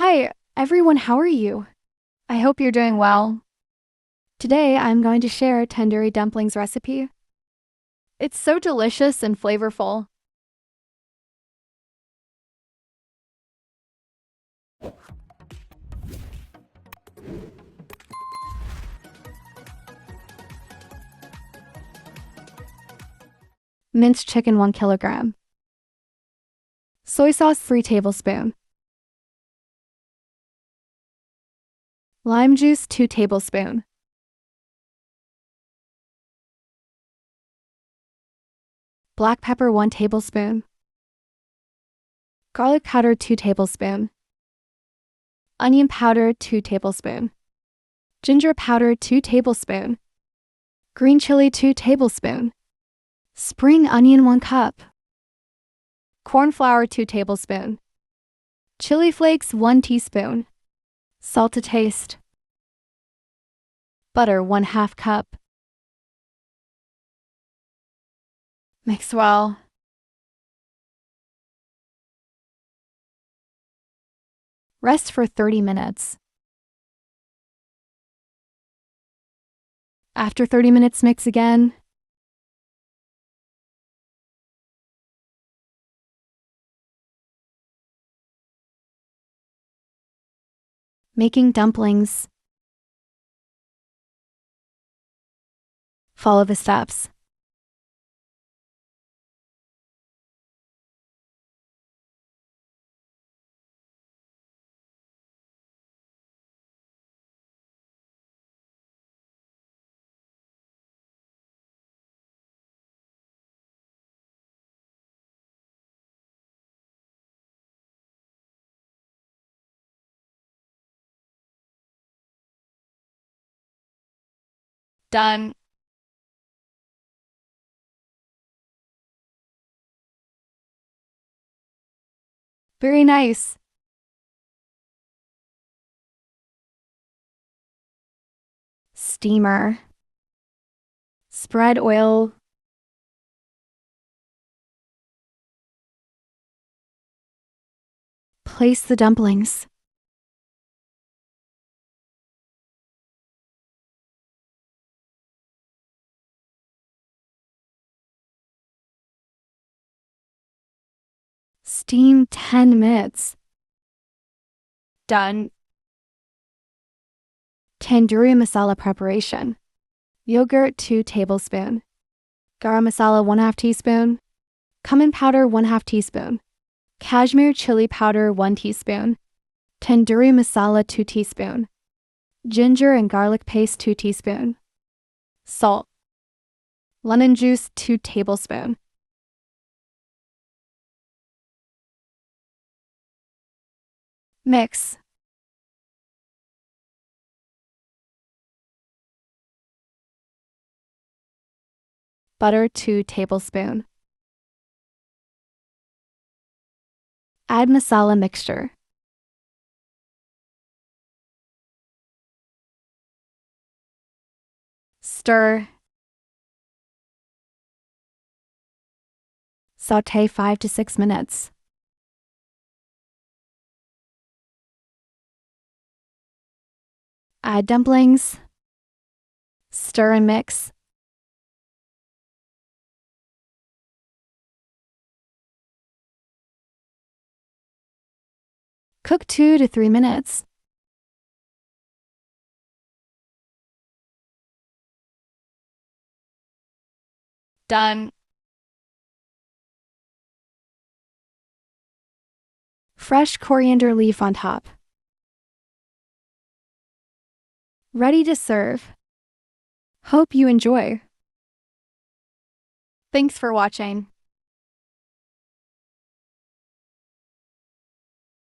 Hi, everyone, how are you? I hope you're doing well. Today, I'm going to share tandoori dumplings recipe. It's so delicious and flavorful. Minced chicken 1 kilogram. Soy sauce 3 tablespoons. Lime juice 2 tablespoons. Black pepper 1 tablespoon. Garlic powder 2 tablespoons. Onion powder 2 tablespoons. Ginger powder 2 tablespoons. Green chili 2 tablespoons. Spring onion 1 cup. Corn flour 2 tablespoons. Chili flakes 1 teaspoon. Salt to taste. Butter 1/2 cup. Mix well. Rest for 30 minutes. After 30 minutes, mix again. Making dumplings. Follow the steps. Done. Very nice. Steamer. Spread oil. Place the dumplings. Steam 10 minutes. Done. Tandoori masala preparation. Yogurt 2 tablespoons. Garam masala 1/2 teaspoon. Cumin powder 1/2 teaspoon. Kashmir chili powder 1 teaspoon. Tandoori masala 2 teaspoon. Ginger and garlic paste 2 teaspoon. Salt. Lemon juice 2 tablespoon. Mix. Butter 2 tablespoon. Add masala mixture. Stir. Saute 5 to 6 minutes. Add dumplings. Stir and mix. Cook 2 to 3 minutes. Done. Fresh coriander leaf on top. Ready to serve. Hope you enjoy. Thanks for watching.